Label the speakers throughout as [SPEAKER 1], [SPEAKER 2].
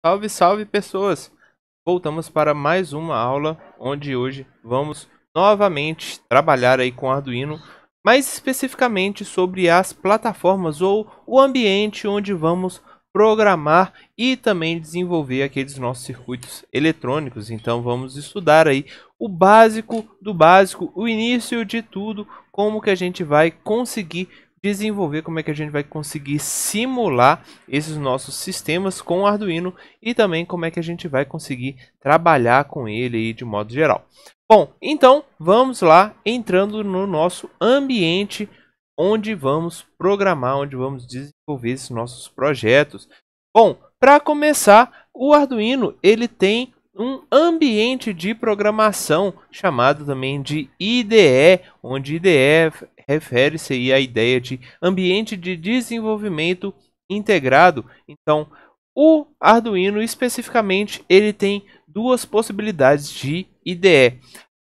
[SPEAKER 1] Salve, salve pessoas! Voltamos para mais uma aula onde hoje vamos novamente trabalhar aí com Arduino, mais especificamente sobre as plataformas ou o ambiente onde vamos programar e também desenvolver aqueles nossos circuitos eletrônicos. Então vamos estudar aí o básico do básico, o início de tudo, como que a gente vai conseguir desenvolver, como é que a gente vai conseguir simular esses nossos sistemas com o Arduino e também como é que a gente vai conseguir trabalhar com ele aí de modo geral. Bom, então vamos lá entrando no nosso ambiente onde vamos programar, onde vamos desenvolver esses nossos projetos. Bom, para começar, o Arduino ele tem um ambiente de programação chamado também de IDE, onde IDE refere-se aí à ideia de ambiente de desenvolvimento integrado. Então, o Arduino especificamente ele tem duas possibilidades de IDE.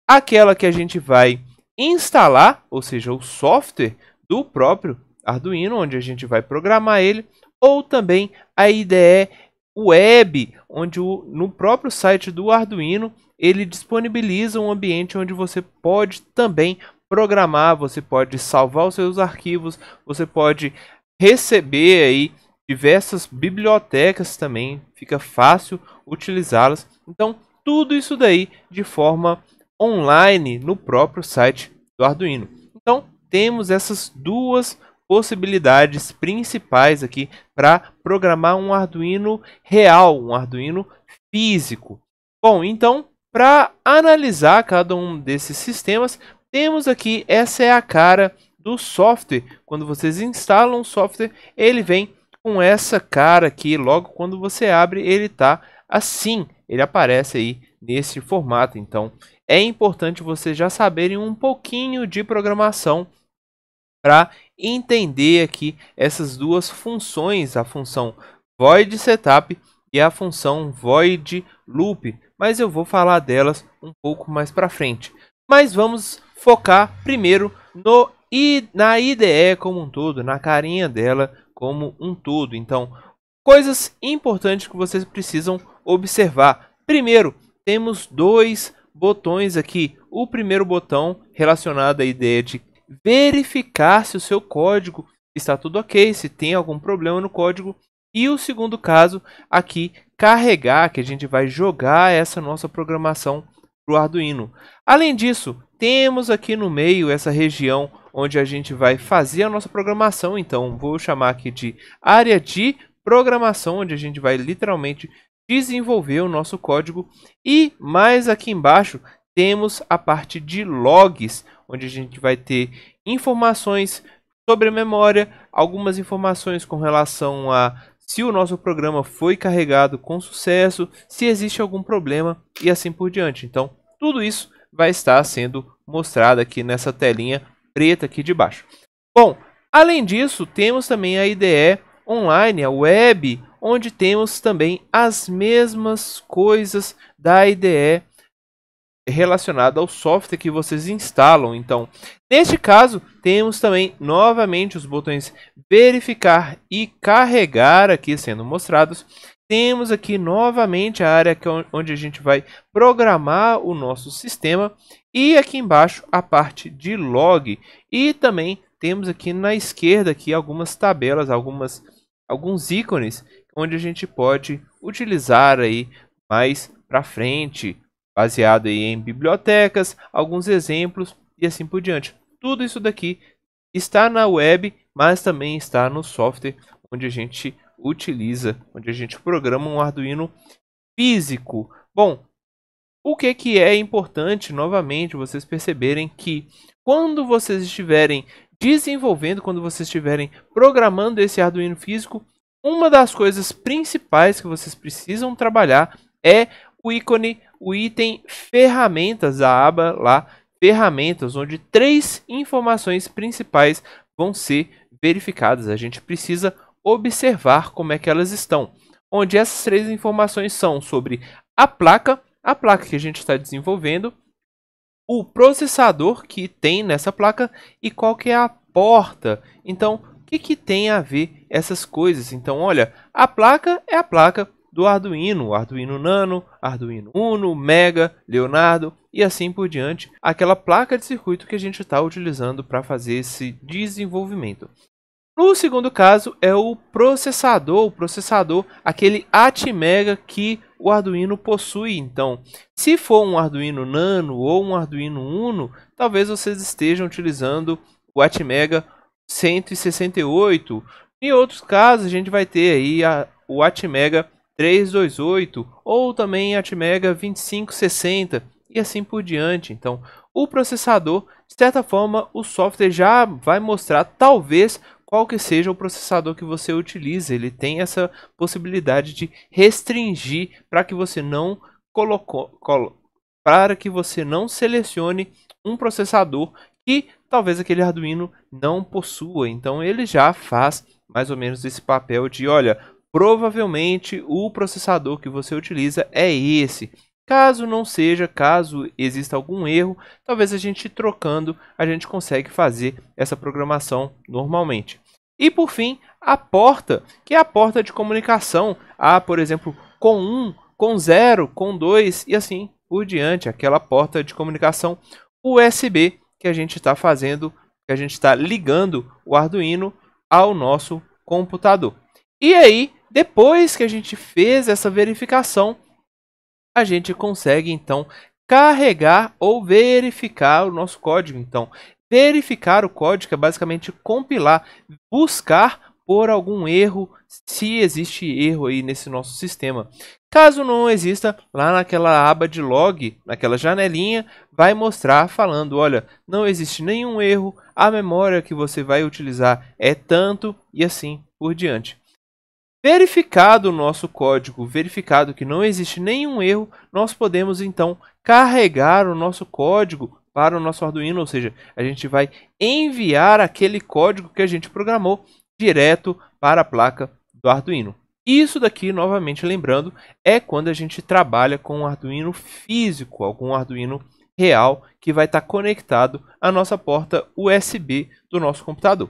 [SPEAKER 1] Aquela que a gente vai instalar, ou seja, o software do próprio Arduino, onde a gente vai programar ele, ou também a IDE web, onde no próprio site do Arduino ele disponibiliza um ambiente onde você pode também programar, você pode salvar os seus arquivos, você pode receber aí diversas bibliotecas também, fica fácil utilizá-las. Então, tudo isso daí de forma online no próprio site do Arduino. Então, temos essas duas possibilidades principais aqui para programar um Arduino real, um Arduino físico. Bom, então, para analisar cada um desses sistemas, temos aqui, essa é a cara do software. Quando vocês instalam o software, ele vem com essa cara aqui. Logo quando você abre, ele está assim. Ele aparece aí nesse formato. Então, é importante vocês já saberem um pouquinho de programação para entender aqui essas duas funções, a função void setup e a função void loop. Mas eu vou falar delas um pouco mais para frente. Mas vamos focar primeiro na IDE como um todo, na carinha dela como um todo. Então, coisas importantes que vocês precisam observar. Primeiro, temos dois botões aqui. O primeiro botão relacionado à ideia de verificar se o seu código está tudo ok, se tem algum problema no código. E o segundo caso aqui, carregar, que a gente vai jogar essa nossa programação para o Arduino. Além disso, temos aqui no meio essa região onde a gente vai fazer a nossa programação. Então, vou chamar aqui de área de programação, onde a gente vai literalmente desenvolver o nosso código. E mais aqui embaixo, temos a parte de logs, onde a gente vai ter informações sobre a memória, algumas informações com relação a se o nosso programa foi carregado com sucesso, se existe algum problema e assim por diante. Então, tudo isso vai estar sendo mostrado aqui nessa telinha preta aqui de baixo. Bom, além disso, temos também a IDE online, a web, onde temos também as mesmas coisas da IDE relacionada ao software que vocês instalam. Então, neste caso, temos também novamente os botões verificar e carregar aqui sendo mostrados. Temos aqui novamente a área onde a gente vai programar o nosso sistema e aqui embaixo a parte de log. E também temos aqui na esquerda aqui algumas tabelas, alguns ícones onde a gente pode utilizar aí mais para frente, baseado aí em bibliotecas, alguns exemplos e assim por diante. Tudo isso daqui está na web, mas também está no software onde a gente utiliza, onde a gente programa um Arduino físico. Bom, o que é importante, novamente, vocês perceberem que quando vocês estiverem desenvolvendo, quando vocês estiverem programando esse Arduino físico, uma das coisas principais que vocês precisam trabalhar é o ícone, o item ferramentas, a aba lá, ferramentas, onde 3 informações principais vão ser verificadas. A gente precisa observar como é que elas estão. Onde essas 3 informações são sobre a placa que a gente está desenvolvendo, o processador que tem nessa placa e qual que é a porta. Então, o que tem a ver essas coisas? Então, olha, a placa é a placa, do Arduino, o Arduino Nano, Arduino Uno, Mega, Leonardo e assim por diante, aquela placa de circuito que a gente está utilizando para fazer esse desenvolvimento. No segundo caso é o processador, aquele Atmega que o Arduino possui. Então, se for um Arduino Nano ou um Arduino Uno, talvez vocês estejam utilizando o Atmega 168. Em outros casos, a gente vai ter aí o Atmega 328 ou também Atmega 2560 e assim por diante. Então, o processador, de certa forma, o software já vai mostrar talvez qual que seja o processador que você utiliza. Ele tem essa possibilidade de restringir para que você não selecione um processador que talvez aquele Arduino não possua. Então ele já faz mais ou menos esse papel de, olha, provavelmente o processador que você utiliza é esse. Caso não seja, caso exista algum erro, talvez a gente trocando, a gente consegue fazer essa programação normalmente. E por fim, a porta, que é a porta de comunicação, por exemplo, com 1, com 0, com 2 e assim por diante, aquela porta de comunicação USB que a gente está fazendo, que a gente está ligando o Arduino ao nosso computador. E aí, depois que a gente fez essa verificação, a gente consegue então carregar ou verificar o nosso código. Então, verificar o código é basicamente compilar, buscar por algum erro, se existe erro aí nesse nosso sistema. Caso não exista, lá naquela aba de log, naquela janelinha, vai mostrar falando, olha, não existe nenhum erro, a memória que você vai utilizar é tanto e assim por diante. Verificado o nosso código, verificado que não existe nenhum erro, nós podemos então carregar o nosso código para o nosso Arduino, ou seja, a gente vai enviar aquele código que a gente programou direto para a placa do Arduino. Isso daqui, novamente lembrando, é quando a gente trabalha com um Arduino físico, algum Arduino real que vai estar conectado à nossa porta USB do nosso computador.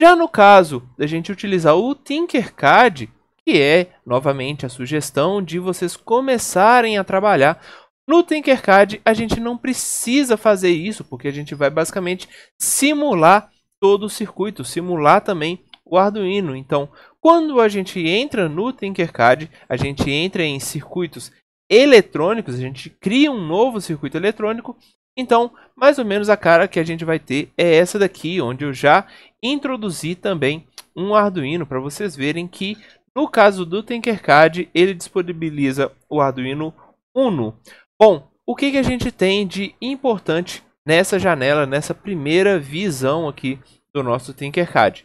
[SPEAKER 1] Já no caso da gente utilizar o Tinkercad, que é, novamente, a sugestão de vocês começarem a trabalhar, no Tinkercad a gente não precisa fazer isso, porque a gente vai basicamente simular todo o circuito, simular também o Arduino. Então, quando a gente entra no Tinkercad, a gente entra em circuitos eletrônicos, a gente cria um novo circuito eletrônico. Então, mais ou menos a cara que a gente vai ter é essa daqui, onde eu já introduzi também um Arduino para vocês verem que no caso do Tinkercad ele disponibiliza o Arduino Uno. Bom, o que a gente tem de importante nessa janela, nessa primeira visão aqui do nosso Tinkercad?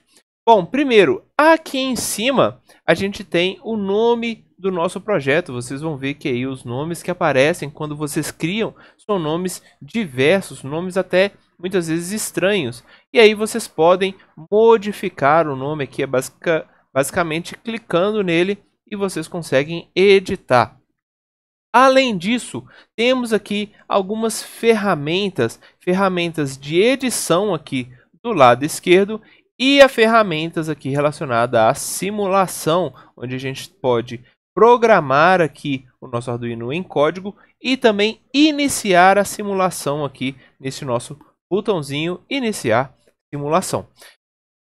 [SPEAKER 1] Bom, primeiro, aqui em cima a gente tem o nome do nosso projeto. Vocês vão ver que aí os nomes que aparecem quando vocês criam são nomes diversos, nomes até muitas vezes estranhos. E aí vocês podem modificar o nome aqui, basicamente clicando nele e vocês conseguem editar. Além disso, temos aqui algumas ferramentas de edição aqui do lado esquerdo e as ferramentas aqui relacionadas à simulação, onde a gente pode programar aqui o nosso Arduino em código e também iniciar a simulação aqui nesse nosso botãozinho iniciar simulação.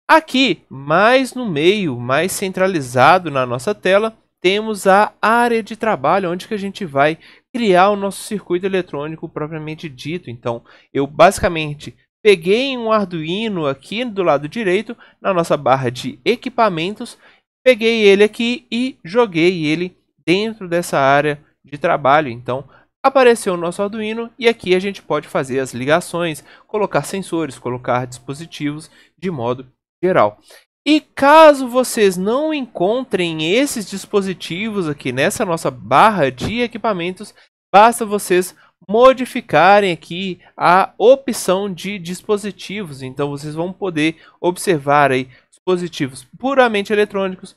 [SPEAKER 1] Aqui, mais no meio, mais centralizado na nossa tela, temos a área de trabalho, onde que a gente vai criar o nosso circuito eletrônico propriamente dito. Então, eu basicamente peguei um Arduino aqui do lado direito, na nossa barra de equipamentos, peguei ele aqui e joguei ele dentro dessa área de trabalho. Então, apareceu o nosso Arduino e aqui a gente pode fazer as ligações, colocar sensores, colocar dispositivos de modo geral. E caso vocês não encontrem esses dispositivos aqui nessa nossa barra de equipamentos, basta vocês modificarem aqui a opção de dispositivos. Então vocês vão poder observar aí dispositivos puramente eletrônicos,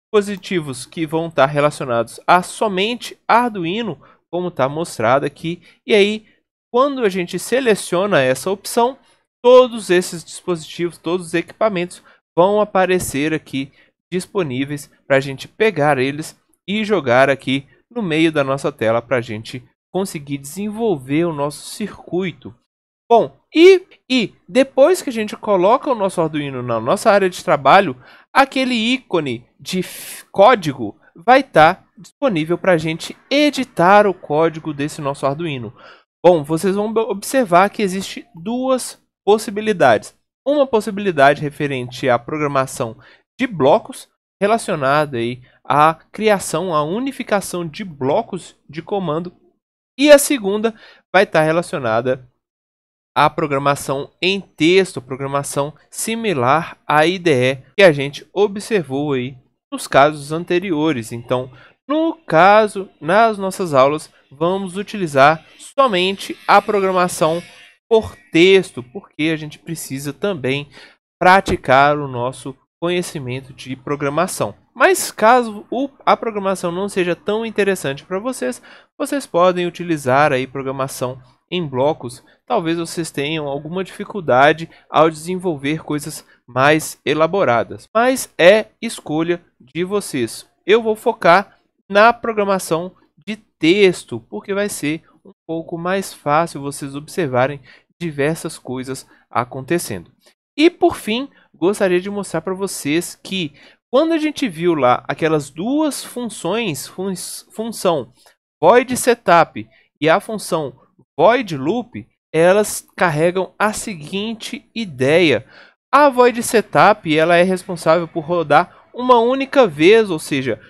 [SPEAKER 1] dispositivos que vão estar relacionados a somente Arduino, como está mostrado aqui. E aí, quando a gente seleciona essa opção, todos esses dispositivos, todos os equipamentos vão aparecer aqui disponíveis para a gente pegar eles e jogar aqui no meio da nossa tela para a gente conseguir desenvolver o nosso circuito. Bom, e depois que a gente coloca o nosso Arduino na nossa área de trabalho, aquele ícone de código vai estar disponível para a gente editar o código desse nosso Arduino. Bom, vocês vão observar que existe duas possibilidades. Uma possibilidade referente à programação de blocos, relacionada aí à criação, à unificação de blocos de comando. E a segunda vai estar relacionada à programação em texto, programação similar à IDE que a gente observou aí nos casos anteriores. Então, no caso, nas nossas aulas, vamos utilizar somente a programação por texto, porque a gente precisa também praticar o nosso conhecimento de programação. Mas caso a programação não seja tão interessante para vocês, vocês podem utilizar aí programação em blocos. Talvez vocês tenham alguma dificuldade ao desenvolver coisas mais elaboradas, mas é escolha de vocês. Eu vou focar na programação de texto, porque vai ser um pouco mais fácil vocês observarem diversas coisas acontecendo. E por fim, gostaria de mostrar para vocês que quando a gente viu lá aquelas duas funções, função void setup e a função void loop, elas carregam a seguinte ideia. A void setup ela é responsável por rodar uma única vez, ou seja,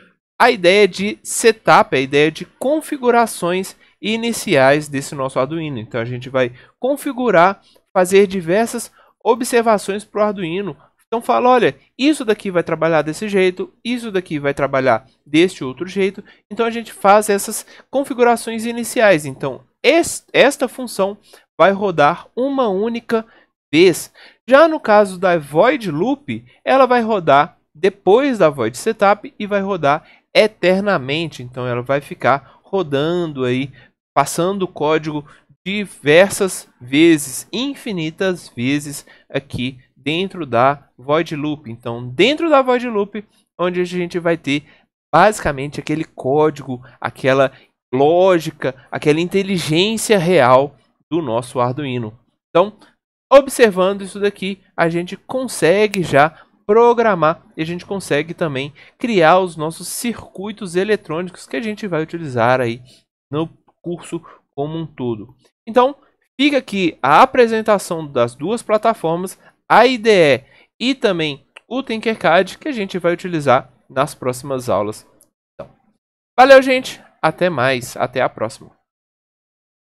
[SPEAKER 1] a ideia de setup, a ideia de configurações iniciais desse nosso Arduino. Então a gente vai configurar, fazer diversas observações para o Arduino. Então fala, olha, isso daqui vai trabalhar desse jeito, isso daqui vai trabalhar deste outro jeito. Então a gente faz essas configurações iniciais. Então esta função vai rodar uma única vez. Já no caso da void loop, ela vai rodar depois da void setup e vai rodar eternamente. Então ela vai ficar rodando aí, passando o código diversas vezes, infinitas vezes aqui dentro da void loop. Então, dentro da void loop, onde a gente vai ter basicamente aquele código, aquela lógica, aquela inteligência real do nosso Arduino. Então, observando isso daqui, a gente consegue já programar e a gente consegue também criar os nossos circuitos eletrônicos que a gente vai utilizar aí no curso como um todo. Então, fica aqui a apresentação das duas plataformas, a IDE e também o Tinkercad, que a gente vai utilizar nas próximas aulas. Então, valeu, gente! Até mais, até a próxima!